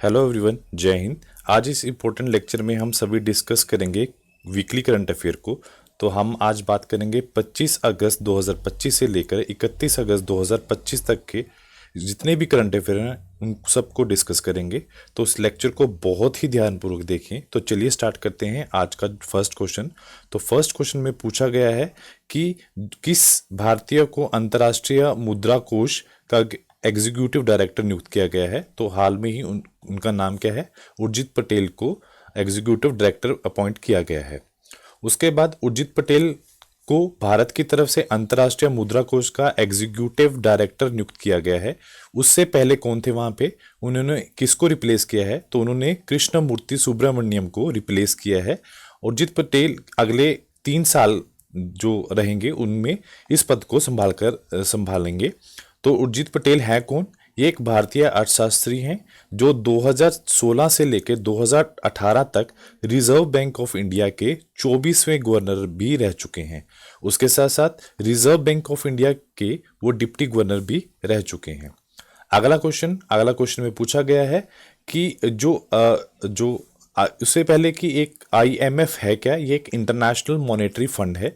Hello everyone, जय हिंद। आज इस इम्पोर्टेंट लेक्चर में हम सभी डिस्कस करेंगे वीकली करंट अफेयर को। तो हम आज बात करेंगे 25 अगस्त 2025 से लेकर 31 अगस्त 2025 तक के जितने भी करंट अफेयर हैं उन सबको डिस्कस करेंगे। तो उस लेक्चर को बहुत ही ध्यानपूर्वक देखें। तो चलिए स्टार्ट करते हैं आज का फर्स्ट क्वेश्चन। तो फर्स्ट क्वेश्चन में पूछा गया है कि किस भारतीय को अंतर्राष्ट्रीय मुद्रा कोष का एग्जीक्यूटिव डायरेक्टर नियुक्त किया गया है। तो हाल में ही उनका नाम क्या है, उर्जित पटेल को एग्जीक्यूटिव डायरेक्टर अपॉइंट किया गया है। उसके बाद उर्जित पटेल को भारत की तरफ से अंतर्राष्ट्रीय मुद्रा कोष का एग्जीक्यूटिव डायरेक्टर नियुक्त किया गया है। उससे पहले कौन थे वहां पे, उन्होंने किसको रिप्लेस किया है, तो उन्होंने कृष्णमूर्ति सुब्रमण्यम को रिप्लेस किया है। उर्जित पटेल अगले 3 साल जो रहेंगे उनमें इस पद को संभालेंगे। तो उर्जित पटेल है कौन, ये एक भारतीय अर्थशास्त्री हैं जो 2016 से लेकर 2018 तक रिजर्व बैंक ऑफ इंडिया के 24वें गवर्नर भी रह चुके हैं। उसके साथ साथ रिजर्व बैंक ऑफ इंडिया के वो डिप्टी गवर्नर भी रह चुके हैं। अगला क्वेश्चन में पूछा गया है कि उससे पहले कि एक IMF है क्या, ये एक इंटरनेशनल मॉनेटरी फंड है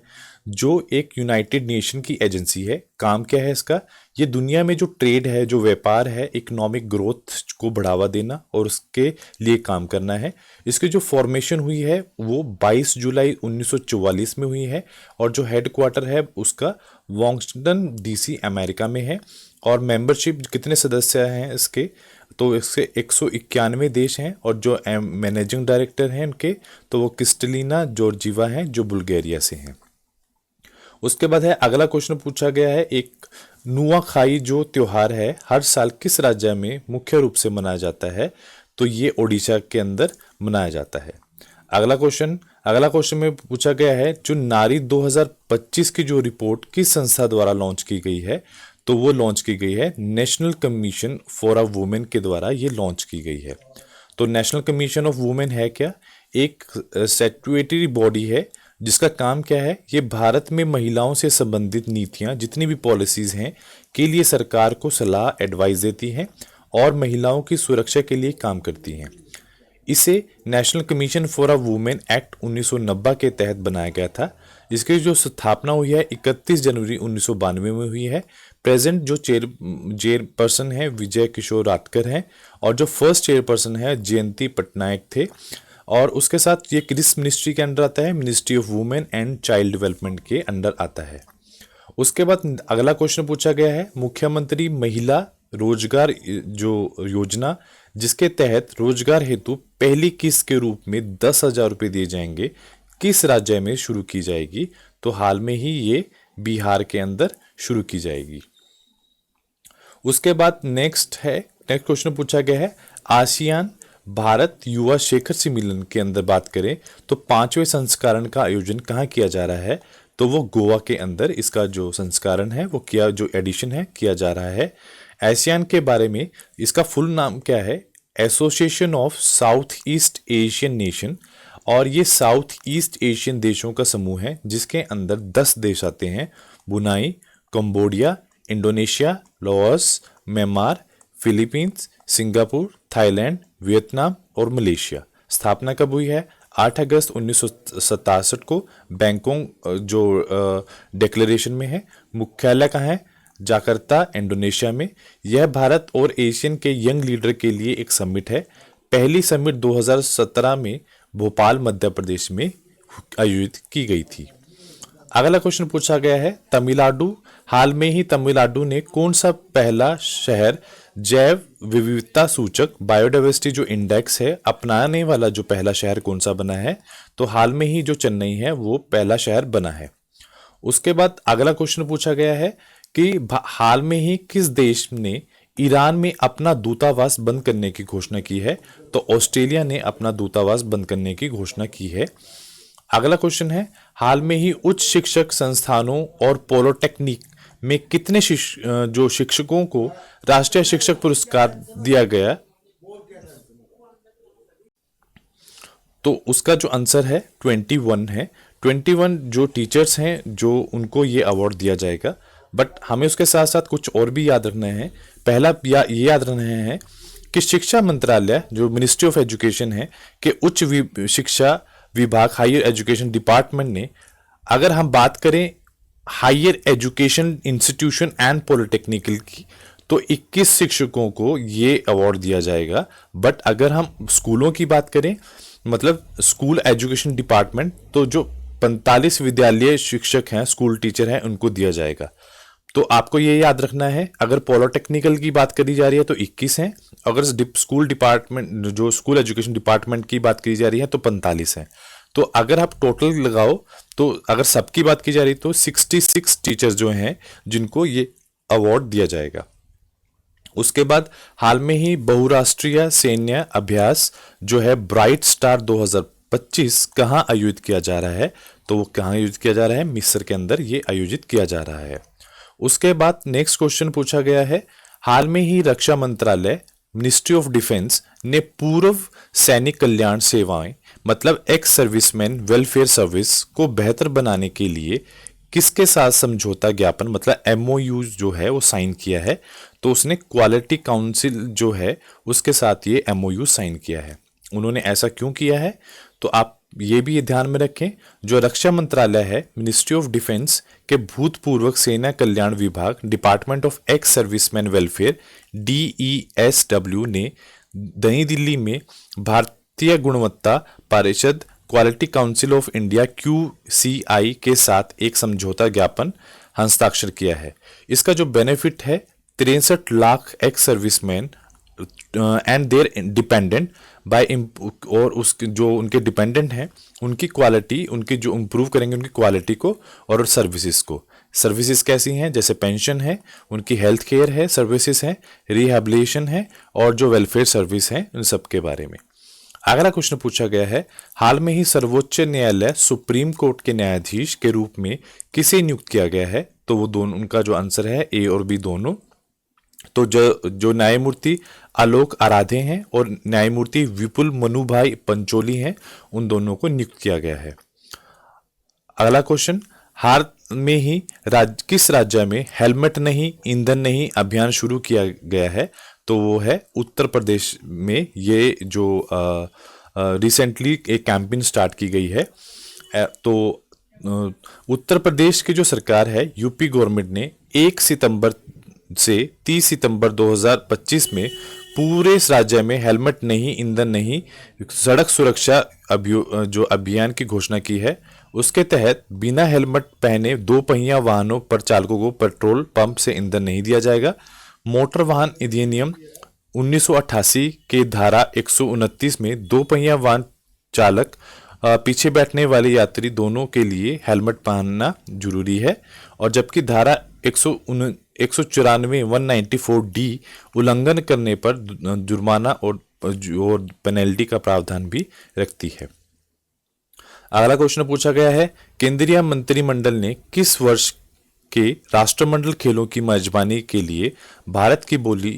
जो एक यूनाइटेड नेशन की एजेंसी है। काम क्या है इसका, ये दुनिया में जो ट्रेड है, जो व्यापार है, इकोनॉमिक ग्रोथ को बढ़ावा देना और उसके लिए काम करना है। इसकी जो फॉर्मेशन हुई है वो 22 जुलाई 1944 में हुई है और जो हेडक्वार्टर है उसका वाशिंगटन DC अमेरिका में है। और मेंबरशिप कितने सदस्य हैं इसके, तो इसके 191 देश हैं। और जो मैनेजिंग डायरेक्टर हैं उनके, तो वो क्रिस्टलिना जॉर्जीवा हैं जो बुल्गारिया से हैं। उसके बाद है अगला क्वेश्चन पूछा गया है, एक नुआखाई जो त्योहार है हर साल किस राज्य में मुख्य रूप से मनाया जाता है, तो ये ओडिशा के अंदर मनाया जाता है। अगला क्वेश्चन में पूछा गया है जो नारी 2025 की जो रिपोर्ट किस संस्था द्वारा लॉन्च की गई है, तो वो लॉन्च की गई है national commission for a women के द्वारा ये लॉन्च की गई है। तो नेशनल कमीशन ऑफ वुमेन है क्या, एक स्टैट्यूटरी बॉडी है जिसका काम क्या है, ये भारत में महिलाओं से संबंधित नीतियां जितनी भी पॉलिसीज हैं के लिए सरकार को सलाह एडवाइस देती हैं और महिलाओं की सुरक्षा के लिए काम करती हैं। इसे national commission for a women act 1990 के तहत बनाया गया था। इसकी जो स्थापना हुई है 31 जनवरी 1992 में हुई है। प्रेजेंट जो चेयरपर्सन है विजय किशोर राटकर हैं और जो फर्स्ट चेयरपर्सन है जयंती पटनायक थे। और उसके साथ ये किस मिनिस्ट्री के अंडर आता है, ministry of women and child development के अंडर आता है। उसके बाद अगला क्वेश्चन पूछा गया है मुख्यमंत्री महिला रोजगार जो योजना जिसके तहत रोजगार हेतु पहली किस्त के रूप में 10,000 रुपये दिए जाएंगे, किस राज्य में शुरू की जाएगी, तो हाल में ही ये बिहार के अंदर शुरू की जाएगी। उसके बाद नेक्स्ट क्वेश्चन पूछा गया है आसियान भारत युवा शिखर सम्मेलन के अंदर बात करें तो 5वें संस्करण का आयोजन कहाँ किया जा रहा है, तो वो गोवा के अंदर इसका जो संस्करण है वो जो एडिशन है किया जा रहा है। आसियान के बारे में इसका फुल नाम क्या है, association of south east Asian nation. और ये साउथ ईस्ट एशियन देशों का समूह है जिसके अंदर 10 देश आते हैं, Brunei, Cambodia, Indonesia, Laos, Myanmar, Philippines, Singapore, Thailand, Vietnam और मलेशिया। स्थापना कब हुई है, 8 अगस्त 1967 को बैंकॉक जो डिक्लेरेशन में है। मुख्यालय कहाँ है, जाकार्ता, इंडोनेशिया में। यह भारत और एशियन के यंग लीडर के लिए एक समिट है। पहली समिट 2017 में भोपाल मध्य प्रदेश में आयोजित की गई थी। अगला क्वेश्चन पूछा गया है तमिलनाडु, हाल में ही तमिलनाडु ने कौन सा पहला शहर जैव विविधता सूचक बायोडाइवर्सिटी जो इंडेक्स है अपनाने वाला जो पहला शहर कौन सा बना है, तो हाल में ही जो चेन्नई है वो पहला शहर बना है। उसके बाद अगला क्वेश्चन पूछा गया है कि हाल में ही किस देश ने ईरान में अपना दूतावास बंद करने की घोषणा की है, तो ऑस्ट्रेलिया ने अपना दूतावास बंद करने की घोषणा की है। अगला क्वेश्चन है हाल में ही उच्च शिक्षक संस्थानों और पॉलिटेक्निक में कितने जो शिक्षकों को राष्ट्रीय शिक्षक पुरस्कार दिया गया, तो उसका जो आंसर है 21 है। 21 जो टीचर्स हैं जो उनको ये अवार्ड दिया जाएगा। बट हमें उसके साथ साथ कुछ और भी याद रखना है। पहला ये याद रखना है कि शिक्षा मंत्रालय जो मिनिस्ट्री ऑफ एजुकेशन है कि शिक्षा विभाग हायर एजुकेशन डिपार्टमेंट ने, अगर हम बात करें higher education institution and polytechnical की, तो 21 शिक्षकों को ये अवार्ड दिया जाएगा। बट अगर हम स्कूलों की बात करें, मतलब स्कूल एजुकेशन डिपार्टमेंट, तो जो 45 विद्यालय शिक्षक हैं, स्कूल टीचर हैं, उनको दिया जाएगा। तो आपको ये याद रखना है, अगर पॉलिटेक्निकल की बात करी जा रही है तो 21 हैं, अगर स्कूल डिपार्टमेंट जो स्कूल एजुकेशन डिपार्टमेंट की बात करी जा रही है तो 45 हैं। तो अगर आप टोटल लगाओ तो अगर सबकी बात की जा रही तो 66 टीचर्स जो हैं जिनको ये अवार्ड दिया जाएगा। उसके बाद हाल में ही बहुराष्ट्रीय सैन्य अभ्यास जो है ब्राइट स्टार 2025 कहाँ आयोजित किया जा रहा है, तो वो कहाँ आयोजित किया जा रहा है, मिस्र के अंदर ये आयोजित किया जा रहा है। उसके बाद नेक्स्ट क्वेश्चन पूछा गया है, हाल में ही रक्षा मंत्रालय मिनिस्ट्री ऑफ डिफेंस ने पूर्व सैनिक कल्याण सेवाएं मतलब एक्स सर्विसमैन वेलफेयर सर्विस को बेहतर बनाने के लिए किसके साथ समझौता ज्ञापन मतलब एमओयू जो है वो साइन किया है, तो उसने क्वालिटी काउंसिल जो है उसके साथ ये एमओयू साइन किया है। उन्होंने ऐसा क्यों किया है, तो आप ये भी ध्यान में रखें, जो रक्षा मंत्रालय है मिनिस्ट्री ऑफ डिफेंस के भूतपूर्व सेना कल्याण विभाग department of ex serviceman welfare DESW ने नई दिल्ली में भारतीय गुणवत्ता परिषद quality council of India QCI के साथ एक समझौता ज्ञापन हस्ताक्षर किया है। इसका जो बेनिफिट है 63 lakh ex serviceman and their dependent by, और उसके जो उनके डिपेंडेंट हैं उनकी क्वालिटी, उनकी जो इम्प्रूव करेंगे उनकी क्वालिटी को और सर्विसेज को। सर्विसेज कैसी हैं, जैसे पेंशन है, उनकी हेल्थ केयर है, सर्विसेज हैं, रिहेबिलिटेशन है और जो वेलफेयर सर्विस हैं, उन सब के बारे में। अगला क्वेश्चन पूछा गया है, हाल में ही सर्वोच्च न्यायालय सुप्रीम कोर्ट के न्यायाधीश के रूप में किसे नियुक्त किया गया है, तो वो दोनों, उनका जो आंसर है ए और बी दोनों। तो जो न्यायमूर्ति आलोक आराधे हैं और न्यायमूर्ति विपुल मनुभाई पंचोली हैं, उन दोनों को नियुक्त किया गया है। अगला क्वेश्चन, हाल में ही किस राज्य में हेलमेट नहीं ईंधन नहीं अभियान शुरू किया गया है, तो वो है उत्तर प्रदेश में। ये जो रिसेंटली एक कैंपेन स्टार्ट की गई है। तो उत्तर प्रदेश की जो सरकार है, यूपी गवर्नमेंट ने 1 सितंबर से 30 सितंबर 2025 में पूरे इस राज्य में हेलमेट नहीं ईंधन नहीं सड़क सुरक्षा जो अभियान की घोषणा की है। उसके तहत बिना हेलमेट पहने 2 पहिया वाहनों पर चालकों को पेट्रोल पंप से ईंधन नहीं दिया जाएगा। मोटर वाहन अधिनियम 1988 के धारा 129 में 2 पहिया वाहन चालक पीछे बैठने वाले यात्री दोनों के लिए हेलमेट पहनना जरूरी है, और जबकि धारा 194 194D उल्लंघन करने पर जुर्माना और पेनल्टी का प्रावधान भी रखती है। अगला क्वेश्चन पूछा गया है, केंद्रीय मंत्रिमंडल ने किस वर्ष के राष्ट्रमंडल खेलों की मेजबानी के लिए भारत की बोली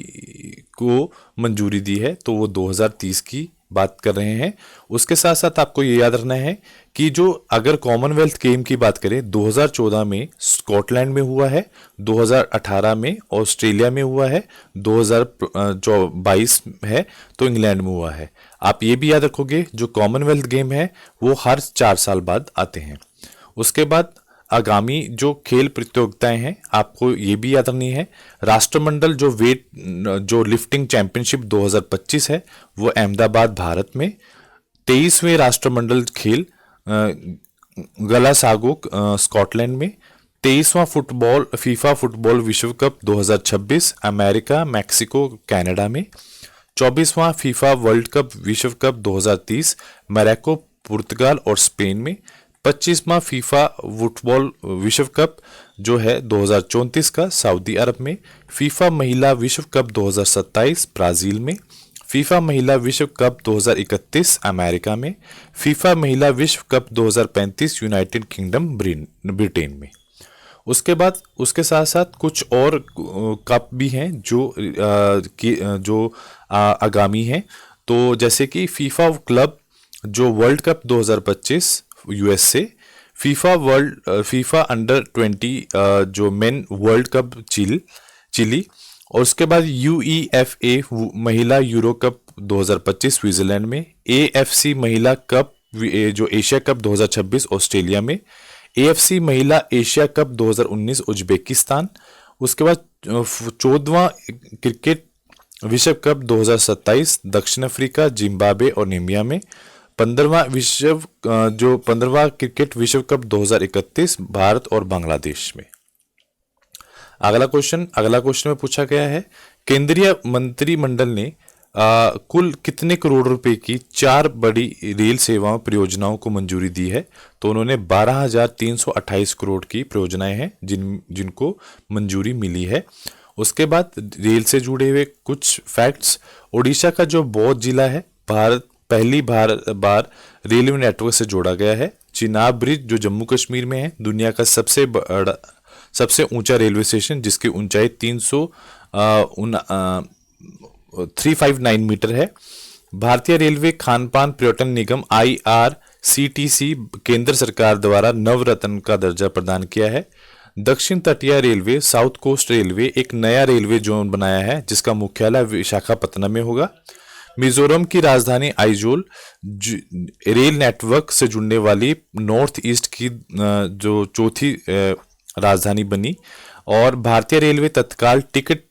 को मंजूरी दी है, तो वो 2030 की बात कर रहे हैं। उसके साथ साथ आपको ये याद रखना है कि जो अगर कॉमनवेल्थ गेम की बात करें 2014 में स्कॉटलैंड में हुआ है, 2018 में ऑस्ट्रेलिया में हुआ है, 2022 है तो इंग्लैंड में हुआ है। आप ये भी याद रखोगे जो कॉमनवेल्थ गेम है वो हर 4 साल बाद आते हैं। उसके बाद आगामी जो खेल प्रतियोगिताएं हैं आपको ये भी याद रखनी है। राष्ट्रमंडल जो लिफ्टिंग चैंपियनशिप 2025 है वो अहमदाबाद भारत में। 23वें राष्ट्रमंडल खेल गलासागो स्कॉटलैंड में। 23वां फीफा फुटबॉल विश्व कप 2026 अमेरिका मैक्सिको कनाडा में। 24वां फीफा वर्ल्ड कप विश्व कप 2030 मोरक्को पुर्तगाल और स्पेन में। 25वां फीफा फुटबॉल विश्व कप जो है 2034 का सऊदी अरब में। फीफा महिला विश्व कप 2027 ब्राजील में। फीफा महिला विश्व कप 2031 अमेरिका में। फीफा महिला विश्व कप 2035 यूनाइटेड किंगडम ब्रिटेन में। उसके बाद उसके साथ साथ कुछ और कप भी हैं जो आगामी हैं। तो जैसे कि फीफा क्लब जो world cup 2025 USA, FIFA under 20 जो मेन वर्ल्ड कप चिली, और उसके बाद UEFA महिला यूरो कप 2025 स्विट्जरलैंड में, AFC महिला कप जो एशिया कप 2026 ऑस्ट्रेलिया में, AFC महिला एशिया कप 2019 उज्बेकिस्तान। उसके बाद 14वां क्रिकेट विश्व कप 2027 दक्षिण अफ्रीका, जिम्बाब्वे और नामीबिया में। 15वां क्रिकेट विश्व कप 2031 भारत और बांग्लादेश में। अगला क्वेश्चन में पूछा गया है, केंद्रीय मंत्रिमंडल ने कुल कितने करोड़ रुपए की 4 बड़ी रेल सेवाओं परियोजनाओं को मंजूरी दी है? तो उन्होंने 12,328 करोड़ की परियोजनाएं हैं जिनको मंजूरी मिली है। उसके बाद रेल से जुड़े हुए कुछ फैक्ट्स, ओडिशा का जो बौद्ध जिला है पहली बार रेलवे नेटवर्क से जोड़ा गया है। चिनाब ब्रिज जो जम्मू कश्मीर में है, दुनिया का सबसे ऊंचा रेलवे स्टेशन जिसकी ऊंचाई 359 मीटर है। भारतीय रेलवे खानपान पर्यटन निगम IRCTC केंद्र सरकार द्वारा नवरत्न का दर्जा प्रदान किया है। दक्षिण तटीय रेलवे साउथ कोस्ट रेलवे एक नया रेलवे जोन बनाया है जिसका मुख्यालय विशाखापत्तनम में होगा। मिजोरम की राजधानी आइजोल रेल नेटवर्क से जुड़ने वाली नॉर्थ ईस्ट की जो चौथी राजधानी बनी। और भारतीय रेलवे तत्काल टिकट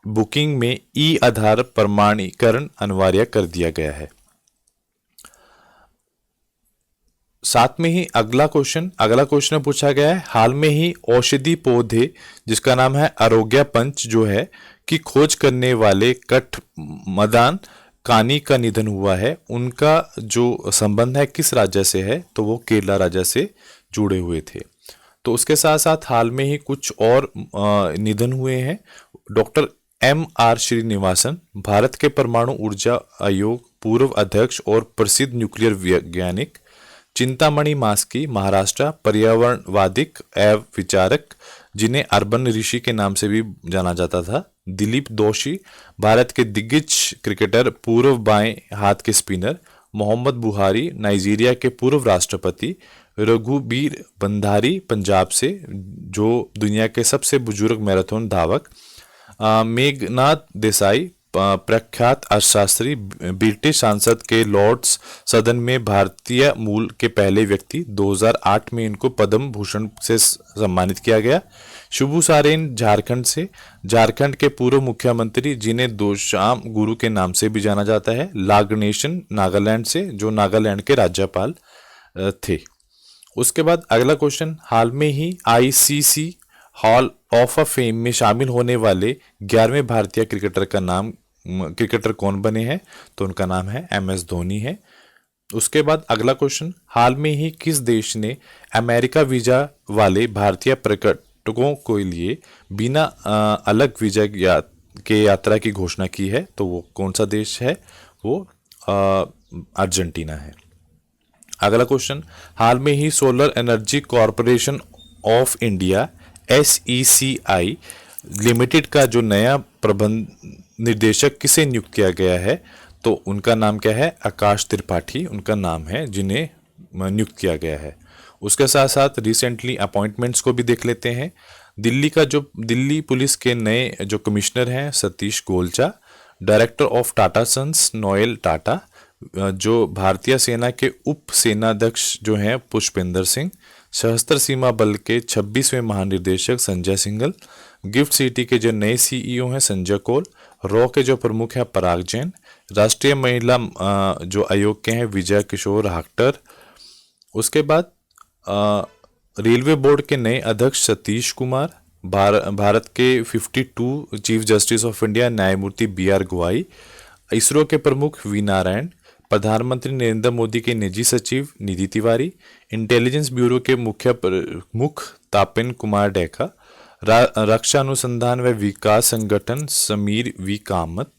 बुकिंग में आधार प्रमाणीकरण अनिवार्य कर दिया गया है। साथ में ही अगला क्वेश्चन पूछा गया है, हाल में ही औषधि पौधे जिसका नाम है आरोग्य पंच जो है की खोज करने वाले कठमदान कानी का निधन हुआ है। उनका जो संबंध है किस राज्य से है? तो वो केरला राज्य से जुड़े हुए थे। तो उसके साथ साथ हाल में ही कुछ और निधन हुए हैं। डॉक्टर MR श्रीनिवासन, भारत के परमाणु ऊर्जा आयोग पूर्व अध्यक्ष और प्रसिद्ध न्यूक्लियर वैज्ञानिक। चिंतामणि मास्की, महाराष्ट्र, पर्यावरणवादिक एवं विचारक जिन्हें अर्बन ऋषि के नाम से भी जाना जाता था। दिलीप दोषी, भारत के दिग्गज क्रिकेटर, पूर्व बाएं हाथ के स्पिनर। मोहम्मद बुहारी, नाइजीरिया के पूर्व राष्ट्रपति। रघुबीर बंधारी, पंजाब से, जो दुनिया के सबसे बुजुर्ग मैराथन धावक। मेघनाथ देसाई, प्रख्यात अर्थशास्त्री, ब्रिटिश संसद के लॉर्ड्स सदन में भारतीय मूल के पहले व्यक्ति। 2008 में इनको पद्म भूषण से सम्मानित किया गया। शिबू सोरेन, झारखंड के पूर्व मुख्यमंत्री जिन्हें दोशाम गुरु के नाम से भी जाना जाता है। नागनेशन, नागालैंड से, जो नागालैंड के राज्यपाल थे। उसके बाद अगला क्वेश्चन, हाल में ही ICC हॉल ऑफ फेम में शामिल होने वाले 11वें भारतीय क्रिकेटर कौन बने हैं? तो उनका नाम है MS धोनी है। उसके बाद अगला क्वेश्चन, हाल में ही किस देश ने अमेरिका वीजा वाले भारतीय पर्यटकों के लिए बिना अलग वीजा के यात्रा की घोषणा की है? तो वो कौन सा देश है? वो अर्जेंटीना है। अगला क्वेश्चन, हाल में ही solar energy corporation of India SECI limited का जो नया प्रबंध निर्देशक किसे नियुक्त किया गया है? तो उनका नाम क्या है? आकाश त्रिपाठी उनका नाम है जिन्हें नियुक्त किया गया है। उसके साथ साथ रिसेंटली अपॉइंटमेंट्स को भी देख लेते हैं। दिल्ली पुलिस के नए जो कमिश्नर हैं Satish Golcha. Director of Tata Sons Noel Tata. जो भारतीय सेना के उप सेनाध्यक्ष जो हैं पुष्पेंद्र सिंह। सशस्त्र सीमा बल के 26वें महानिदेशक संजय सिंघल। गिफ्ट सिटी के जो नए CEO हैं संजय कौल। रॉ के जो प्रमुख हैं पराग जैन। राष्ट्रीय महिला जो आयोग के हैं विजय किशोर हाक्टर। उसके बाद रेलवे बोर्ड के नए अध्यक्ष सतीश कुमार। भारत के 52 चीफ जस्टिस ऑफ इंडिया न्यायमूर्ति BR गवाई। इसरो के प्रमुख V नारायण। प्रधानमंत्री नरेंद्र मोदी के निजी सचिव निधि तिवारी। इंटेलिजेंस ब्यूरो के मुख्य तापिन कुमार डेका। रक्षा अनुसंधान व विकास संगठन समीर V कामत।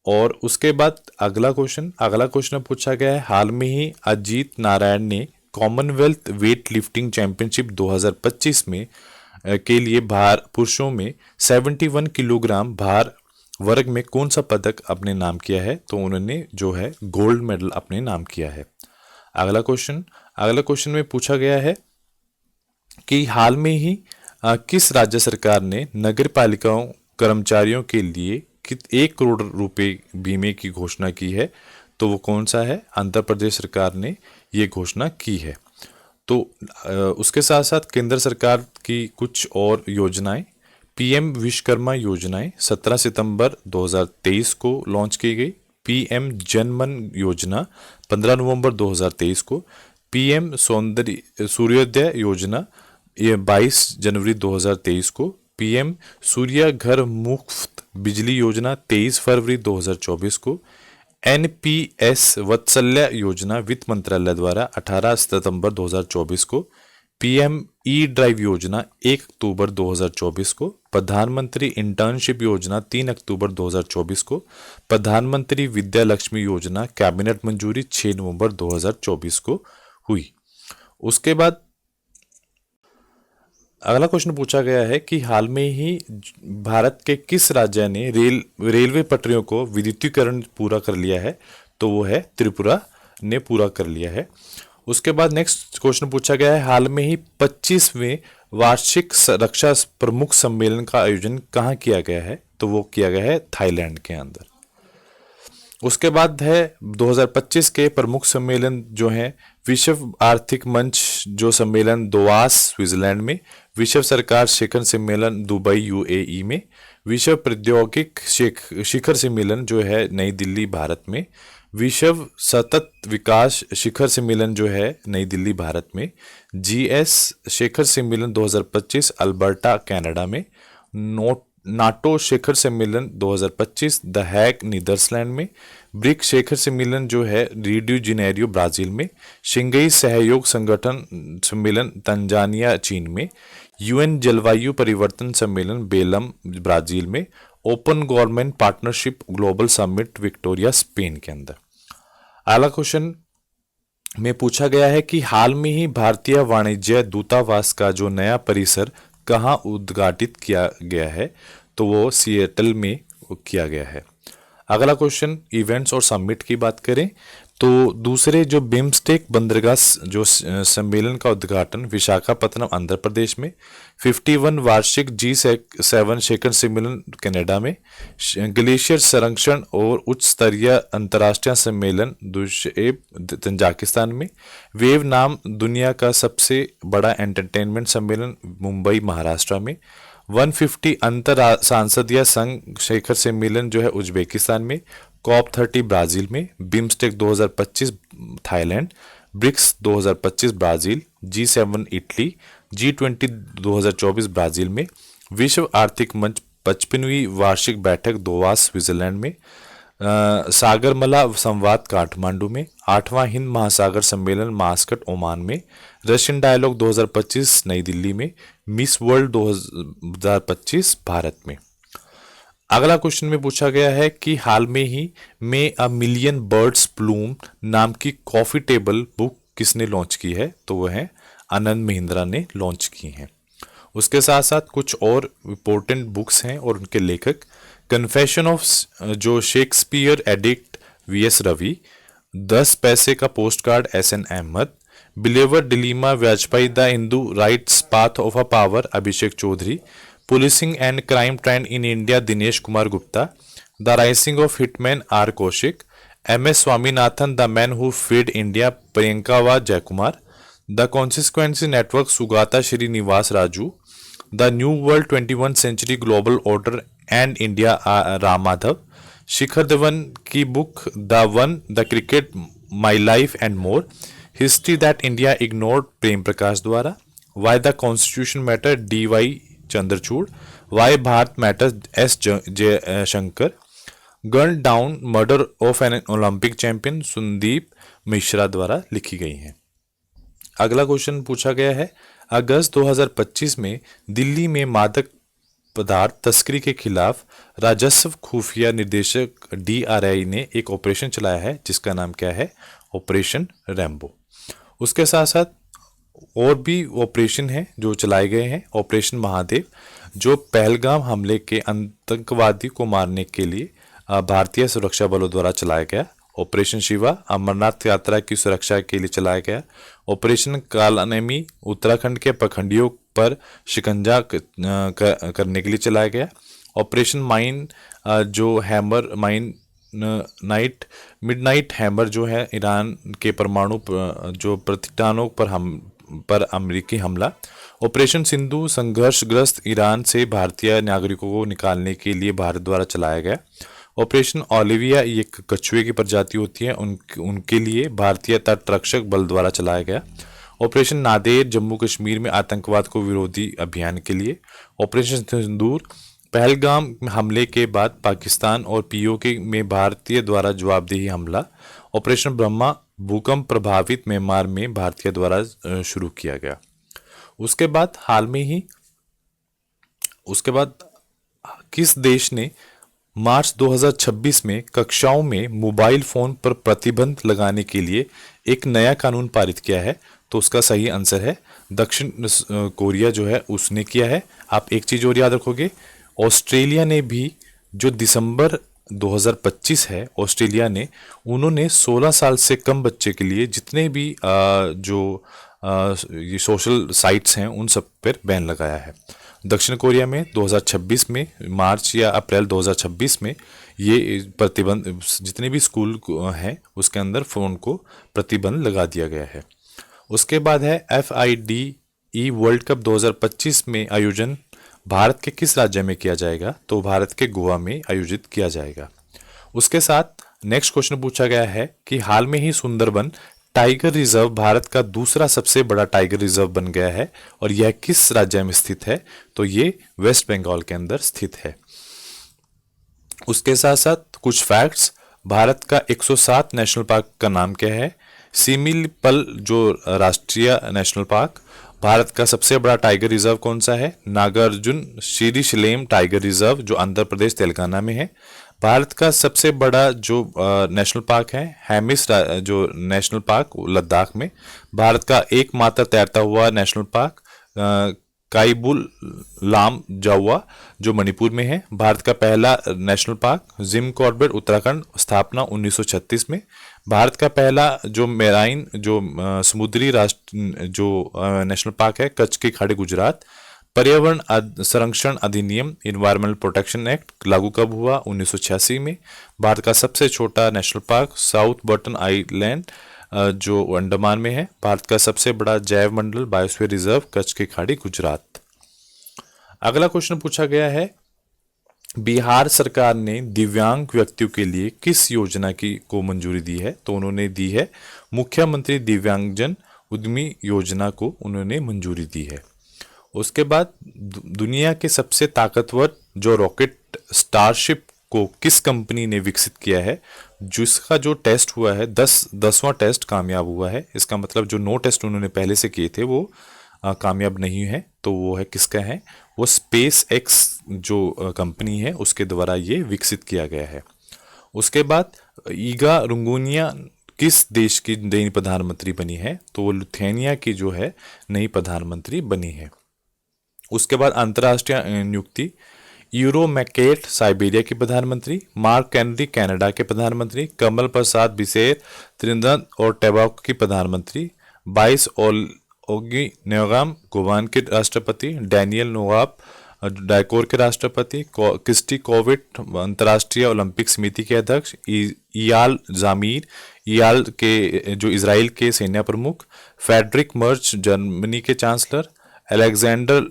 और उसके बाद अगला क्वेश्चन पूछा गया है, हाल में ही अजीत नारायण ने कॉमनवेल्थ वेट लिफ्टिंग चैंपियनशिप 2025 में के लिए पुरुषों में 71 किलोग्राम भार वर्ग में कौन सा पदक अपने नाम किया है? तो उन्होंने जो है गोल्ड मेडल अपने नाम किया है। अगला क्वेश्चन में पूछा गया है कि हाल में ही किस राज्य सरकार ने नगर पालिकाओं कर्मचारियों के लिए 1 करोड़ रुपए बीमे की घोषणा की है। तो वो कौन सा है? आंध्र प्रदेश सरकार ने ये घोषणा की है। तो उसके साथ साथ केंद्र सरकार की कुछ और योजनाएं, पीएम विश्वकर्मा योजनाएं 17 सितंबर 2023 को लॉन्च की गई। पीएम जनमन योजना 15 नवंबर 2023 को। पीएम सूर्योदय योजना ये 22 जनवरी 2023 को। पीएम सूर्य घर मुफ्त बिजली योजना 23 फरवरी 2024 को। एनपीएस वत्सल्य योजना वित्त मंत्रालय द्वारा 18 सितंबर 2024 को। पीएम ई ड्राइव योजना 1 अक्टूबर 2024 को। प्रधानमंत्री इंटर्नशिप योजना 3 अक्टूबर 2024 को। प्रधानमंत्री विद्या लक्ष्मी योजना कैबिनेट मंजूरी 6 नवंबर 2024 को हुई। उसके बाद अगला क्वेश्चन पूछा गया है कि हाल में ही भारत के किस राज्य ने रेलवे पटरियों को विद्युतीकरण पूरा कर लिया है? तो वो है त्रिपुरा ने पूरा कर लिया है। उसके बाद नेक्स्ट क्वेश्चन पूछा गया है, हाल में ही 25वें वार्षिक रक्षा प्रमुख सम्मेलन का आयोजन कहाँ किया गया है? तो वो किया गया है थाईलैंड के अंदर। उसके बाद है 2025 के प्रमुख सम्मेलन जो है विश्व आर्थिक मंच जो सम्मेलन दोआस स्विट्जरलैंड में, विश्व सरकार शिखर सम्मेलन दुबई यूएई में, विश्व प्रौद्योगिक शिखर सम्मेलन जो है नई दिल्ली भारत में, विश्व सतत विकास शिखर सम्मेलन जो है नई दिल्ली भारत में, जीएस शिखर सम्मेलन 2025 अल्बर्टा कनाडा में, नाटो शिखर सम्मेलन 2025 द हैग नीदरलैंड में, ब्रिक शिखर सम्मेलन जो है रियो जेनेरियो ब्राजील में, शंघाई सहयोग संगठन सम्मेलन तंजानिया चीन में, यूएन जलवायु परिवर्तन सम्मेलन बेलम ब्राजील में, open government partnership global summit Victoria Spain के अंदर। अगला क्वेश्चन में पूछा गया है कि हाल में ही भारतीय वाणिज्य दूतावास का जो नया परिसर कहाँ उद्घाटित किया गया है? तो वो सिएटल में किया गया है। अगला क्वेश्चन इवेंट्स और समिट की बात करें तो दूसरे जो बिम्स्टेक बंदरगाह जो सम्मेलन का उद्घाटन विशाखापत्तनम आंध्र प्रदेश में, 51 वार्षिक G7 शिखर सम्मेलन कनाडा में, ग्लेशियर संरक्षण और उच्च स्तरीय अंतर्राष्ट्रीय सम्मेलन दुशेब तंजाकिस्तान में, वेव नाम दुनिया का सबसे बड़ा एंटरटेनमेंट सम्मेलन मुंबई महाराष्ट्र में, 150 अंतर सांसदीय संघ शिखर सम्मेलन जो है उज्बेकिस्तान में, COP30 ब्राजील में, BIMSTEC 2025 Thailand, BRICS 2025 Brazil, G7 Italy, G20 2024 Brazil में, विश्व आर्थिक मंच 55वीं वार्षिक बैठक दोआस स्विट्जरलैंड में, सागरमाला संवाद काठमांडू में, 8वां हिंद महासागर सम्मेलन मास्कट ओमान में, रशियन डायलॉग 2025 नई दिल्ली में, मिस वर्ल्ड 2025 भारत में। अगला क्वेश्चन में पूछा गया है कि हाल में ही में अ मिलियन बर्ड्स ब्लूम नाम की कॉफी टेबल बुक किसने लॉन्च की है? तो वह है आनंद महिंद्रा ने लॉन्च की हैं। उसके साथ साथ कुछ और इम्पोर्टेंट बुक्स हैं और उनके लेखक, कन्फेशन ऑफ जो शेक्सपियर एडिक्ट वीएस रवि, 10 पैसे का post card SN Ahmed, believer dilemma Vajpayee the Hindu rights path of a power Abhishek Chaudhary, policing and crime trend in India Dinesh Kumar Gupta, the rising of hitman R Kaushik, M S Swaminathan the man who feed India Priyanka व Jaykumar, the consequence network Sugata Srinivas Raju, the new world 21 century global order and India Ram Madhav, Shikhar Dhawan की book the cricket my life and more, history that India ignored Prem Prakash द्वारा, why the constitution matter DY Chandrachud, why Bharat matters S Jaishankar, gun down murder of an Olympic champion Sandeep Mishra द्वारा लिखी गई हैं। अगला question पूछा गया है, अगस्त 2025 में दिल्ली में मादक पदार्थ तस्करी के खिलाफ राजस्व खुफिया निदेशक DRI ने एक ऑपरेशन चलाया है जिसका नाम क्या है? Operation Rambo. उसके साथ साथ और भी ऑपरेशन हैं जो चलाए गए हैं। ऑपरेशन महादेव जो पहलगाम हमले के आतंकवादी को मारने के लिए भारतीय सुरक्षा बलों द्वारा चलाया गया। ऑपरेशन शिवा अमरनाथ यात्रा की सुरक्षा के लिए चलाया गया। ऑपरेशन कालानेमी उत्तराखंड के पखंडियों पर शिकंजा करने के लिए चलाया गया। ऑपरेशन माइन जो hammer mine night midnight hammer जो है ईरान के परमाणु जो प्रतिष्ठानों पर अमेरिकी हमला। ऑपरेशन सिंधु संघर्षग्रस्त ईरान से भारतीय नागरिकों को निकालने के लिए भारत द्वारा चलाया गया। ऑपरेशन ओलिविया ये एक कछुए की प्रजाति होती है, उनके लिए भारतीय तट रक्षक बल द्वारा चलाया गया। ऑपरेशन नादेर जम्मू कश्मीर में आतंकवाद को विरोधी अभियान के लिए। ऑपरेशन सिंदूर पहलगाम हमले के बाद पाकिस्तान और पीओके में भारतीय द्वारा जवाबदेही हमला। ऑपरेशन ब्रह्मा भूकंप प्रभावित म्यांमार में भारतीय द्वारा शुरू किया गया। उसके बाद किस देश ने मार्च 2026 में कक्षाओं में मोबाइल फोन पर प्रतिबंध लगाने के लिए एक नया कानून पारित किया है? तो उसका सही आंसर है दक्षिण कोरिया जो है उसने किया है। आप एक चीज और याद रखोगे, ऑस्ट्रेलिया ने भी जो दिसंबर 2025 है, ऑस्ट्रेलिया ने उन्होंने 16 साल से कम बच्चे के लिए जितने भी ये सोशल साइट्स हैं उन सब पर बैन लगाया है। दक्षिण कोरिया में 2026 में मार्च या अप्रैल 2026 में ये प्रतिबंध जितने भी स्कूल हैं उसके अंदर फ़ोन को प्रतिबंध लगा दिया गया है। उसके बाद है FIDE वर्ल्ड कप 2025 में आयोजन भारत के किस राज्य में किया जाएगा? तो भारत के गोवा में आयोजित किया जाएगा। उसके साथ नेक्स्ट क्वेश्चन पूछा गया है कि हाल में ही सुंदरबन टाइगर रिजर्व भारत का दूसरा सबसे बड़ा टाइगर रिजर्व बन गया है और यह किस राज्य में स्थित है? तो ये वेस्ट बंगाल के अंदर स्थित है। उसके साथ साथ कुछ फैक्ट्स, भारत का 107 नेशनल पार्क का नाम क्या है? सिमिलीपल जो राष्ट्रीय नेशनल पार्क। भारत का सबसे बड़ा टाइगर रिजर्व कौन सा है? नागार्जुन श्रीशैलम टाइगर रिजर्व जो आंध्र प्रदेश तेलंगाना में है। भारत का सबसे बड़ा जो नेशनल पार्क है हेमिस जो नेशनल पार्क लद्दाख में। भारत का एकमात्र तैरता हुआ नेशनल पार्क काइबुल लाम जावा जो मणिपुर में है। भारत का पहला national park Jim Corbett Uttarakhand, स्थापना 1936 में। भारत का पहला जो मेराइन जो समुद्री राष्ट्र जो नेशनल पार्क है कच्छ की खाड़ी गुजरात। पर्यावरण संरक्षण अधिनियम इन्वायरमेंटल प्रोटेक्शन एक्ट लागू कब हुआ? 1986 में। भारत का सबसे छोटा national park south button island जो अंडमान में है। भारत का सबसे बड़ा जैव मंडल बायोस्फीयर रिजर्व कच्छ की खाड़ी गुजरात। अगला क्वेश्चन पूछा गया है, बिहार सरकार ने दिव्यांग व्यक्तियों के लिए किस योजना को मंजूरी दी है? तो उन्होंने दी है मुख्यमंत्री दिव्यांगजन उद्यमी योजना को उन्होंने मंजूरी दी है। उसके बाद दुनिया के सबसे ताकतवर जो रॉकेट स्टारशिप को किस कंपनी ने विकसित किया है? जिसका जो टेस्ट हुआ है 10वां टेस्ट कामयाब हुआ है। इसका मतलब जो 9 टेस्ट उन्होंने पहले से किए थे वो कामयाब नहीं है। तो वो है किसका है? वो स्पेस एक्स जो कंपनी है उसके द्वारा ये विकसित किया गया है। उसके बाद ईगा रुंगुनिया किस देश की नई प्रधानमंत्री बनी है? तो वो लिथुआनिया की जो है नई प्रधानमंत्री बनी है। उसके बाद अंतर्राष्ट्रीय नियुक्ति, यूरो मैकेट साइबेरिया के प्रधानमंत्री, मार्क कैनेडी कनाडा के प्रधानमंत्री, कमल प्रसाद बिसेर त्रिनिदाद और टोबैगो की प्रधानमंत्री, 22 ओगी न्योगाम गोवान के राष्ट्रपति, डैनियल नोवाब डायकोर के राष्ट्रपति, क्रिस्टी कोविट अंतर्राष्ट्रीय ओलंपिक समिति के अध्यक्ष, इयाल जामीर इयाल के जो इजराइल के सेना प्रमुख, फेडरिक मर्च जर्मनी के चांसलर, अलेक्जेंडर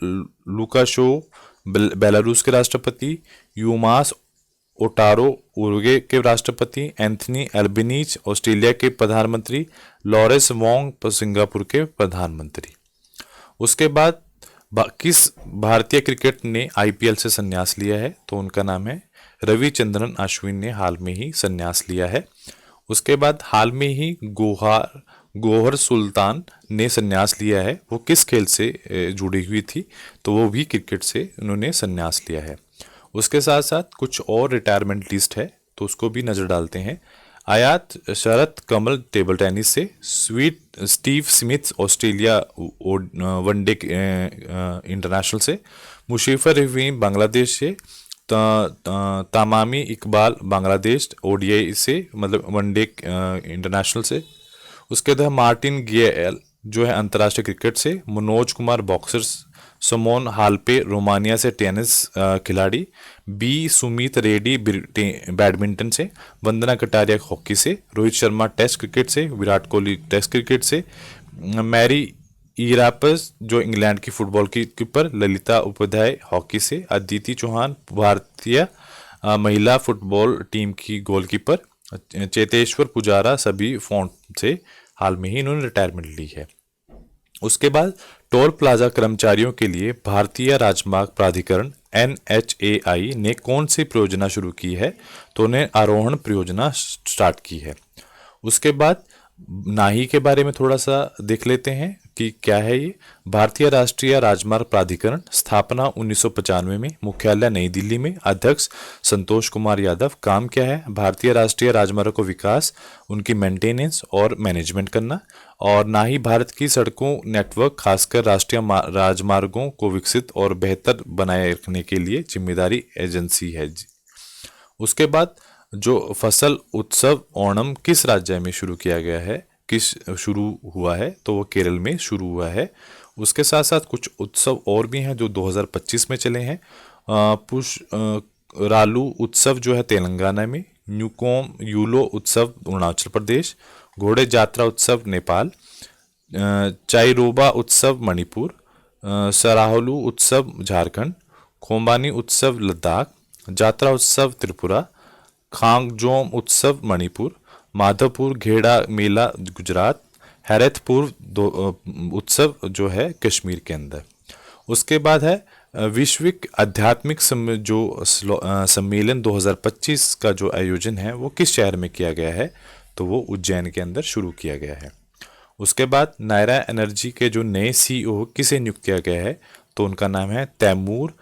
लुकाशेव बेलारूस के राष्ट्रपति, यूमास ओटारो उरुग्वे के राष्ट्रपति, एंथनी एल्बनीज ऑस्ट्रेलिया के प्रधानमंत्री, लॉरेंस वोंग सिंगापुर के प्रधानमंत्री। उसके बाद किस भारतीय क्रिकेट ने IPL से संन्यास लिया है? तो उनका नाम है रविचंद्रन अश्विन ने हाल में ही संन्यास लिया है। उसके बाद हाल में ही गौहर सुल्तान ने संन्यास लिया है। वो किस खेल से जुड़ी हुई थी? तो वो भी क्रिकेट से उन्होंने संन्यास लिया है। उसके साथ साथ कुछ और रिटायरमेंट लिस्ट है तो उसको भी नज़र डालते हैं। आयात शरत कमल टेबल टेनिस से, Steve Smith Australia one day international से, मुशीफर रहीम बांग्लादेश से, तामामी इकबाल बांग्लादेश ODI से मतलब वनडे इंटरनेशनल से। उसके बाद मार्टिन गेयल जो है अंतर्राष्ट्रीय क्रिकेट से, मनोज कुमार बॉक्सर्स समोन हालपे रोमानिया से टेनिस खिलाड़ी, बी सुमीत रेड्डी बैडमिंटन से, वंदना कटारिया हॉकी से, रोहित शर्मा टेस्ट क्रिकेट से, विराट कोहली टेस्ट क्रिकेट से, मैरी ईरापस जो इंग्लैंड की फुटबॉल की कीपर, ललिता उपाध्याय हॉकी से, अदिति चौहान भारतीय महिला फुटबॉल टीम की गोलकीपर, चेतेश्वर पुजारा सभी फोन से हाल में ही इन्होंने रिटायरमेंट ली है। उसके बाद टोल प्लाजा कर्मचारियों के लिए भारतीय राजमार्ग प्राधिकरण NHAI ने कौन सी परियोजना शुरू की है? तो उन्हें आरोहण परियोजना स्टार्ट की है। उसके बाद नाही के बारे में थोड़ा सा देख लेते हैं कि क्या है ये। भारतीय राष्ट्रीय राजमार्ग प्राधिकरण, स्थापना 1995 में, मुख्यालय नई दिल्ली में, अध्यक्ष संतोष कुमार यादव। काम क्या है? भारतीय राष्ट्रीय राजमार्ग को विकास, उनकी मेंटेनेंस और मैनेजमेंट करना। और नाही भारत की सड़कों नेटवर्क खासकर राष्ट्रीय राजमार्गों को विकसित और बेहतर बनाए रखने के लिए जिम्मेदारी एजेंसी है। उसके बाद जो फसल उत्सव ओणम किस राज्य में शुरू किया गया है, किस शुरू हुआ है? तो वो केरल में शुरू हुआ है। उसके साथ साथ कुछ उत्सव और भी हैं जो 2025 में चले हैं। रालू उत्सव जो है तेलंगाना में, न्यूकोम यूलो उत्सव अरुणाचल प्रदेश, घोड़े जात्रा उत्सव नेपाल, चाइरोबा उत्सव मणिपुर, सराहलू उत्सव झारखंड, खोम्बानी उत्सव लद्दाख, जात्रा उत्सव त्रिपुरा, खांगजोम उत्सव मणिपुर, माधवपुर घेड़ा मेला गुजरात, हैरतपुर उत्सव जो है कश्मीर के अंदर। उसके बाद है विश्विक आध्यात्मिक सम्मेलन 2025 का जो आयोजन है वो किस शहर में किया गया है? तो वो उज्जैन के अंदर शुरू किया गया है। उसके बाद नायरा एनर्जी के जो नए CEO किसे नियुक्त किया गया है? तो उनका नाम है तैमूर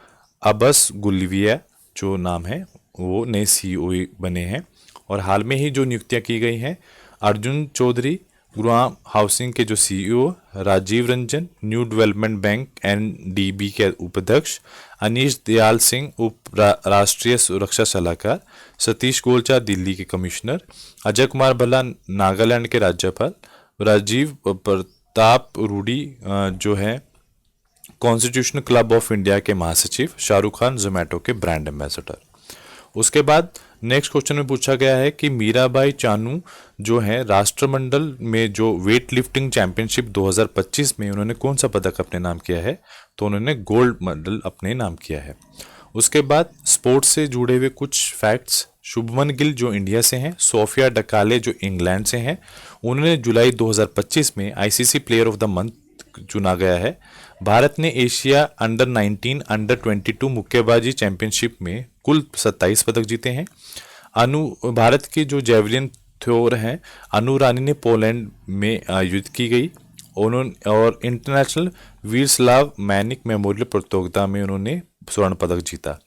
अब्बास गुलविया, जो नाम है वो नए CEO बने हैं। और हाल में ही जो नियुक्तियां की गई हैं, अर्जुन चौधरी गुरुग्राम हाउसिंग के जो CEO, Rajiv Ranjan new development bank NDB के उपाध्यक्ष, अनीश दयाल सिंह उप राष्ट्रीय सुरक्षा सलाहकार, सतीश गोलचा दिल्ली के कमिश्नर, अजय कुमार भल्ला नागालैंड के राज्यपाल, राजीव प्रताप रूडी जो है कॉन्स्टिट्यूशनल क्लब ऑफ इंडिया के महासचिव, शाहरुख खान जोमेटो के ब्रांड एम्बेसडर। उसके बाद नेक्स्ट क्वेश्चन में पूछा गया है कि मीराबाई चानू जो है राष्ट्रमंडल में जो वेट लिफ्टिंग चैंपियनशिप 2025 में उन्होंने कौन सा पदक अपने नाम किया है? तो उन्होंने गोल्ड मेडल अपने नाम किया है। उसके बाद स्पोर्ट्स से जुड़े हुए कुछ फैक्ट्स, शुभमन गिल जो इंडिया से हैं, सोफिया डकाले जो इंग्लैंड से हैं, उन्होंने जुलाई 2025 में ICC player of the month चुना गया है। भारत ने एशिया अंडर 19 अंडर 22 मुक्केबाजी चैंपियनशिप में कुल 27 पदक जीते हैं। भारत की जो जेवलिन थ्रोअर हैं अनु रानी ने पोलैंड में आयोजित की गई। उन्होंने और इंटरनेशनल वीरस्लाव मैनिक मेमोरियल प्रतियोगिता में उन्होंने स्वर्ण पदक जीता।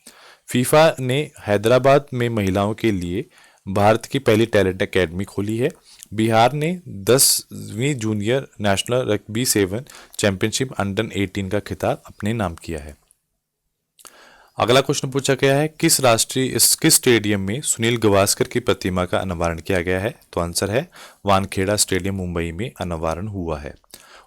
फीफा ने हैदराबाद में महिलाओं के लिए भारत की पहली टैलेंट एकेडमी खोली है। बिहार ने 10वीं junior national rugby 7 championship under 18 का खिताब अपने नाम किया है। अगला क्वेश्चन पूछा गया है किस स्टेडियम में सुनील गावस्कर की प्रतिमा का अनावरण किया गया है? तो आंसर है वानखेड़ा स्टेडियम मुंबई में अनावरण हुआ है।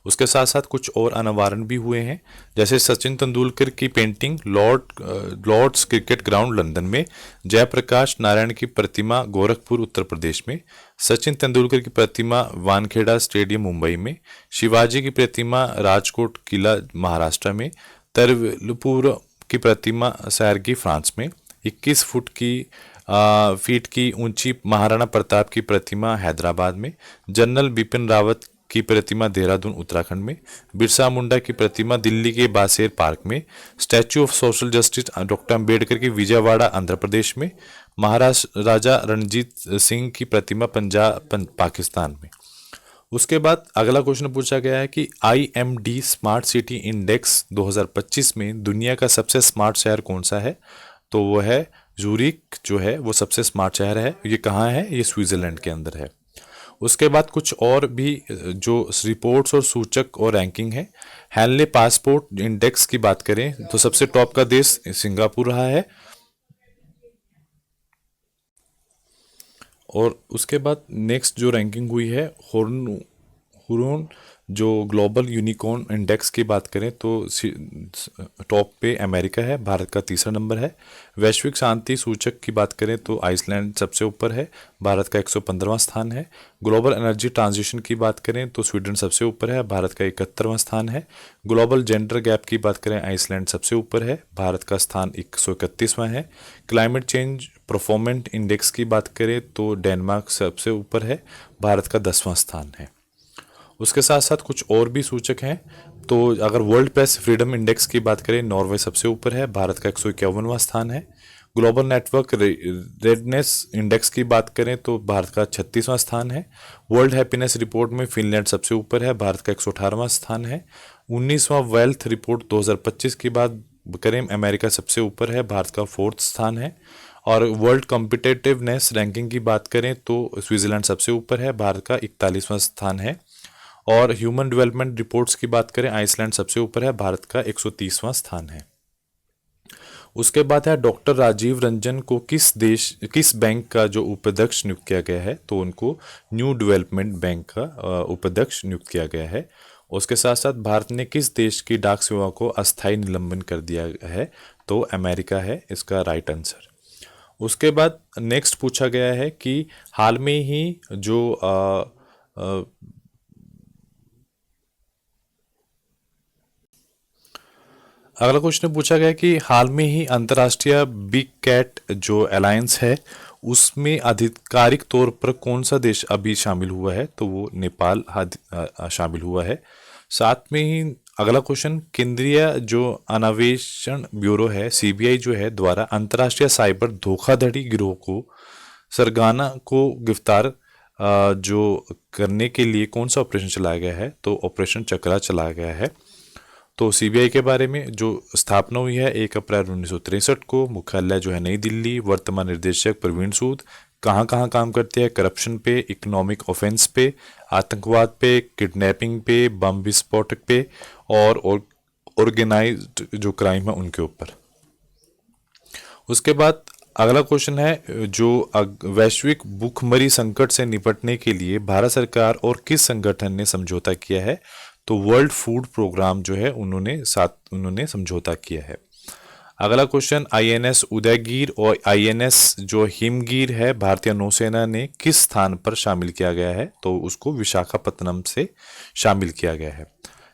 उसके साथ साथ कुछ और अनावरण भी हुए हैं, जैसे सचिन तेंदुलकर की painting Lord's cricket ground London में, जयप्रकाश नारायण की प्रतिमा गोरखपुर उत्तर प्रदेश में, सचिन तेंदुलकर की प्रतिमा वानखेड़ा स्टेडियम मुंबई में, शिवाजी की प्रतिमा राजकोट किला महाराष्ट्र में, तरवलपुर की प्रतिमा सैरगी फ्रांस में, 21 फीट की ऊंची महाराणा प्रताप की प्रतिमा हैदराबाद में, जनरल बिपिन रावत की प्रतिमा देहरादून उत्तराखंड में, बिरसा मुंडा की प्रतिमा दिल्ली के बासेर पार्क में, statue of social justice doctor Ambedkar की विजयवाड़ा आंध्र प्रदेश में, महाराष्ट्र राजा रणजीत सिंह की प्रतिमा पंजाब पाकिस्तान में। उसके बाद अगला क्वेश्चन पूछा गया है कि IMD स्मार्ट सिटी इंडेक्स 2025 में दुनिया का सबसे स्मार्ट शहर कौन सा है? तो वो है ज़ूरिक जो है वो सबसे स्मार्ट शहर है। ये कहाँ है? ये स्विट्ज़रलैंड के अंदर है। उसके बाद कुछ और भी जो रिपोर्ट्स और सूचक और रैंकिंग है, हैनले पासपोर्ट इंडेक्स की बात करें तो सबसे टॉप का देश सिंगापुर रहा है। और उसके बाद नेक्स्ट जो रैंकिंग हुई है हुरोन जो ग्लोबल यूनिकॉर्न इंडेक्स की बात करें तो टॉप पे अमेरिका है, भारत का तीसरा नंबर है। वैश्विक शांति सूचक की बात करें तो आइसलैंड सबसे ऊपर है, भारत का 115वां स्थान है। ग्लोबल एनर्जी ट्रांजिशन की बात करें तो स्वीडन सबसे ऊपर है, भारत का 71वां स्थान है। ग्लोबल जेंडर गैप की बात करें आइसलैंड सबसे ऊपर है, भारत का स्थान 131वां है। क्लाइमेट चेंज परफॉर्मेंस इंडेक्स की बात करें तो डेनमार्क सबसे ऊपर है, भारत का 10वां स्थान है। उसके साथ साथ कुछ और भी सूचक हैं। तो अगर वर्ल्ड प्रेस फ्रीडम इंडेक्स की बात करें, नॉर्वे सबसे ऊपर है, भारत का 151वां स्थान है। ग्लोबल नेटवर्क रेडनेस इंडेक्स की बात करें तो भारत का 36वां स्थान है। वर्ल्ड हैप्पीनेस रिपोर्ट में फिनलैंड सबसे ऊपर है, भारत का 118वां स्थान है। 19वां वेल्थ रिपोर्ट 2025 की बात करें, अमेरिका सबसे ऊपर है, भारत का 4th स्थान है। और वर्ल्ड कॉम्पिटिटिवनेस रैंकिंग की बात करें तो स्विट्जरलैंड सबसे ऊपर है, भारत का 41वां स्थान है। और ह्यूमन डेवलपमेंट रिपोर्ट्स की बात करें, आइसलैंड सबसे ऊपर है, भारत का 130वां स्थान है। उसके बाद है डॉक्टर राजीव रंजन को किस बैंक का जो उपाध्यक्ष नियुक्त किया गया है, तो उनको न्यू डेवलपमेंट बैंक का उपाध्यक्ष नियुक्त किया गया है। उसके साथ साथ भारत ने किस देश की डाक सेवा को अस्थायी निलंबन कर दिया है, तो अमेरिका है इसका राइट आंसर। उसके बाद नेक्स्ट पूछा गया है कि हाल में ही जो अगला क्वेश्चन पूछा गया कि हाल में ही अंतर्राष्ट्रीय बिग कैट जो अलायंस है उसमें आधिकारिक तौर पर कौन सा देश अभी शामिल हुआ है, तो वो नेपाल शामिल हुआ है। साथ में ही अगला क्वेश्चन, केंद्रीय जो अन्वेषण ब्यूरो है सीबीआई जो है द्वारा अंतर्राष्ट्रीय साइबर धोखाधड़ी गिरोह को सरगाना को गिरफ्तार जो करने के लिए कौन सा ऑपरेशन चलाया गया है, तो ऑपरेशन चक्रा चलाया गया है। तो सीबीआई के बारे में जो स्थापना हुई है 1 अप्रैल 1963 को, मुख्यालय जो है नई दिल्ली, वर्तमान निर्देशक प्रवीण सूद, कहाँ कहाँ काम करते हैं, करप्शन पे, इकोनॉमिक ऑफेंस पे, आतंकवाद पे, किडनैपिंग पे, बम विस्फोटक पे और ऑर्गेनाइज्ड जो क्राइम है उनके ऊपर। उसके बाद अगला क्वेश्चन है जो वैश्विक भूखमरी संकट से निपटने के लिए भारत सरकार और किस संगठन ने समझौता किया है, तो वर्ल्ड फूड प्रोग्राम जो है उन्होंने समझौता किया है। अगला क्वेश्चन, आईएनएस उदयगिर और आईएनएस जो हिमगिर है भारतीय नौसेना ने किस स्थान पर शामिल किया गया है, तो उसको विशाखापत्तनम से शामिल किया गया है।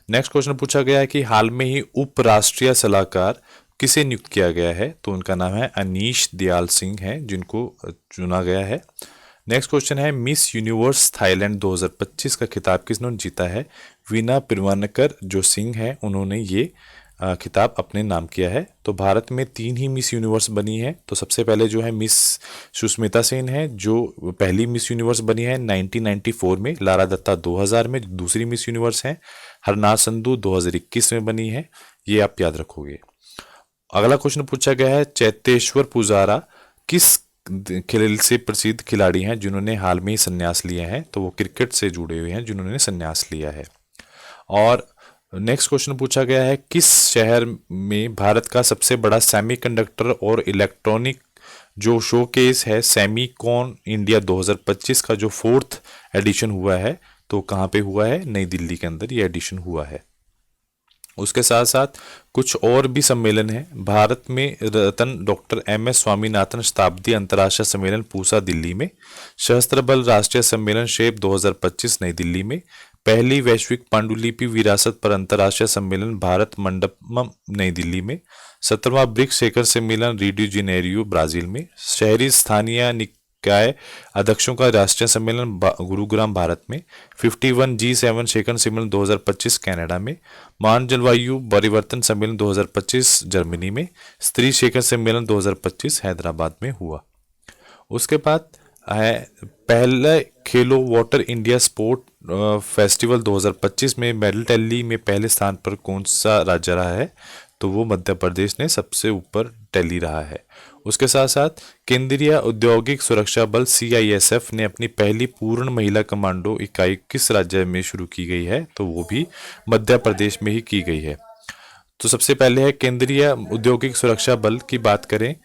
नेक्स्ट क्वेश्चन पूछा गया है कि हाल में ही उपराष्ट्रीय सलाहकार किसे नियुक्त किया गया है, तो उनका नाम है अनीश दयाल सिंह है जिनको चुना गया है। नेक्स्ट क्वेश्चन है मिस यूनिवर्स थाईलैंड 2025 का खिताब किसने जीता है, वीना पिरवानकर जो सिंह है उन्होंने ये खिताब अपने नाम किया है। तो भारत में 3 ही मिस यूनिवर्स बनी है। तो सबसे पहले जो है मिस सुष्मिता सेन है जो पहली मिस यूनिवर्स बनी है 1994 में, लारा दत्ता 2000 में दूसरी मिस यूनिवर्स है, हरनाथ संधू 2021 में बनी है, ये आप याद रखोगे। अगला क्वेश्चन पूछा गया है चैतेश्वर पुजारा किस खेल से प्रसिद्ध खिलाड़ी हैं जिन्होंने हाल में ही संन्यास लिया है, तो वो क्रिकेट से जुड़े हुए हैं जिन्होंने संन्यास लिया है। और नेक्स्ट क्वेश्चन पूछा गया है किस शहर में भारत का सबसे बड़ा सेमीकंडक्टर और इलेक्ट्रॉनिक जो शोकेस है सेमीकॉन इंडिया 2025 का जो 4th एडिशन हुआ है, तो कहाँ पे हुआ है, नई दिल्ली के अंदर ये एडिशन हुआ है। उसके साथ साथ कुछ और भी सम्मेलन हैं। भारत में रतन डॉक्टर एम एस स्वामीनाथन शताब्दी अंतर्राष्ट्रीय सम्मेलन पूसा दिल्ली में, सशस्त्र बल राष्ट्रीय सम्मेलन शेप 2025 नई दिल्ली में, पहली वैश्विक पांडुलिपि विरासत पर अंतर्राष्ट्रीय सम्मेलन भारत मंडपम नई दिल्ली में, 17वां ब्रिक्स शिखर सम्मेलन रियो डी जेनेरियो ब्राजील में, शहरी स्थानीय निकाय अध्यक्षों का राष्ट्रीय सम्मेलन गुरुग्राम भारत में, 51 G7 शिखर सम्मेलन 2025 कनाडा में, महान जलवायु परिवर्तन सम्मेलन 2025 जर्मनी में, स्त्री शिखर सम्मेलन 2025 हैदराबाद में हुआ। उसके बाद है पहले खेलो वाटर इंडिया स्पोर्ट फेस्टिवल 2025 में मेडल टैली में पहले स्थान पर कौन सा राज्य रहा है, तो वो मध्य प्रदेश ने सबसे ऊपर टैली रहा है। उसके साथ साथ केंद्रीय औद्योगिक सुरक्षा बल CISF ने अपनी पहली पूर्ण महिला कमांडो इकाई किस राज्य में शुरू की गई है, तो वो भी मध्य प्रदेश में ही की गई है। तो सबसे पहले है केंद्रीय औद्योगिक सुरक्षा बल की बात करें,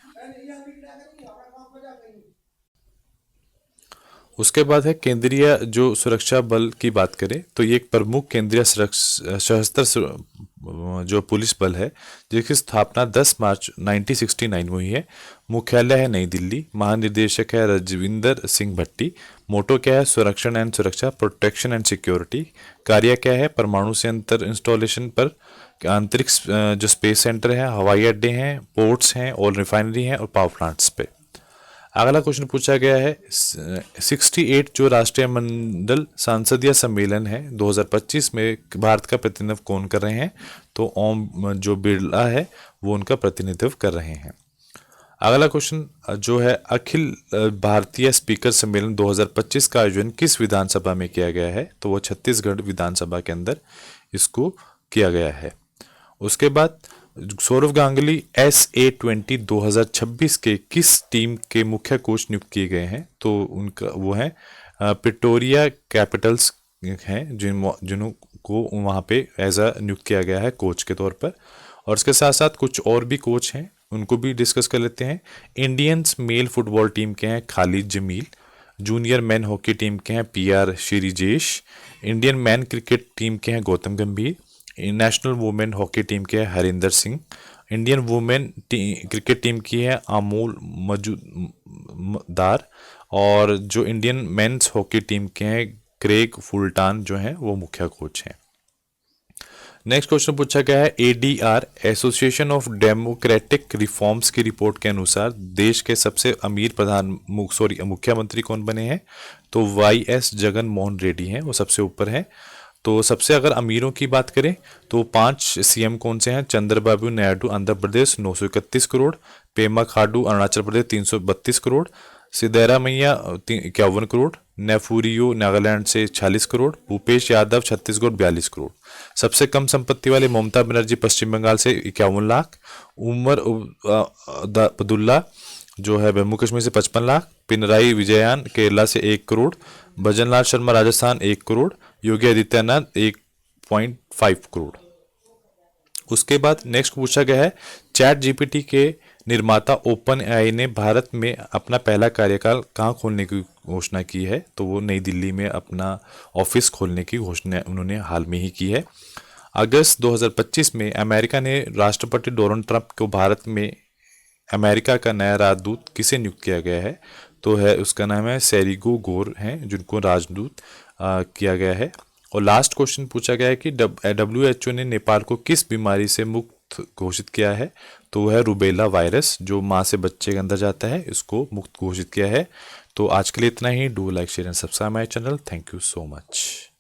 उसके बाद है केंद्रीय जो सुरक्षा बल की बात करें तो ये एक प्रमुख केंद्रीय सशस्त्र जो पुलिस बल है जिसकी स्थापना 10 मार्च 1969 में हुई है। मुख्यालय है नई दिल्ली। महानिदेशक है रजविंदर सिंह भट्टी। मोटो क्या है? सुरक्षण एंड सुरक्षा, प्रोटेक्शन एंड सिक्योरिटी। कार्य क्या है? परमाणु संयंत्र इंस्टॉलेशन पर, अंतरिक्ष जो स्पेस सेंटर है, हवाई अड्डे हैं, पोर्ट्स हैं, ऑयल रिफाइनरी हैं और पावर प्लांट्स पे। अगला क्वेश्चन पूछा गया है 68 जो राष्ट्रीय मंडल संसदीय सम्मेलन है 2025 में भारत का प्रतिनिधित्व कौन कर रहे हैं? तो ओम जो बिरला है वो उनका प्रतिनिधित्व कर रहे हैं। अगला क्वेश्चन जो है अखिल भारतीय स्पीकर सम्मेलन 2025 का आयोजन किस विधानसभा में किया गया है? तो वो छत्तीसगढ़ विधानसभा के अंदर इसको किया गया है। उसके बाद सौरव गांगुली SA20 2026 के किस टीम के मुख्य कोच नियुक्त किए गए हैं? तो उनका वो है प्रिटोरिया कैपिटल्स हैं जिनको वहाँ पे एज अ नियुक्त किया गया है कोच के तौर पर। और इसके साथ साथ कुछ और भी कोच हैं उनको भी डिस्कस कर लेते हैं। इंडियंस मेल फुटबॉल टीम के हैं Khalid Jamil. Junior man hockey team के हैं PR Sreejesh. Indian man cricket team के हैं गौतम गंभीर। नेशनल वुमेन हॉकी टीम के है Harinder Singh. Indian women cricket team की है अमोल मजूमदार। और जो इंडियन मेंस हॉकी टीम के हैं क्रेग फुलटान जो हैं वो मुख्य कोच हैं। नेक्स्ट क्वेश्चन पूछा गया है ADR association of democratic reforms की रिपोर्ट के अनुसार देश के सबसे अमीर मुख्यमंत्री कौन बने हैं? तो YS जगन मोहन रेड्डी हैं, वो सबसे ऊपर हैं। तो सबसे अगर अमीरों की बात करें तो 5 CM कौन से हैं? चंद्रबाबू नायडू आंध्र प्रदेश 931 करोड़, पेमा खांडू अरुणाचल प्रदेश 332 करोड़, सिद्धरामैया 51 करोड़, नेफूरियो नागालैंड से 46 करोड़, भूपेश यादव छत्तीसगढ़ 42 करोड़। सबसे कम संपत्ति वाले ममता बनर्जी पश्चिम बंगाल से 51 लाख, उमर अब्दुल्ला जो है जम्मू कश्मीर से 55 लाख, पिनराई विजयन केरला से 1 करोड़, भजनलाल शर्मा राजस्थान 1 करोड़, योगी आदित्यनाथ 1.5 करोड़। उसके बाद नेक्स्ट पूछा गया है ChatGPT के निर्माता OpenAI ने भारत में अपना पहला कार्यकाल कहाँ खोलने की घोषणा की है? तो वो नई दिल्ली में अपना ऑफिस खोलने की घोषणा उन्होंने हाल में ही की है। अगस्त 2025 में अमेरिका ने राष्ट्रपति डोनाल्ड ट्रंप को भारत में अमेरिका का नया राजदूत किसे नियुक्त किया गया है? तो है उसका नाम है सेरिगो गोर हैं जिनको राजदूत किया गया है। और लास्ट क्वेश्चन पूछा गया है कि WHO ने नेपाल को किस बीमारी से मुक्त घोषित किया है? तो वह है रूबेला वायरस जो माँ से बच्चे के अंदर जाता है, इसको मुक्त घोषित किया है। तो आज के लिए इतना ही। Do like share and subscribe my channel. Thank you so much.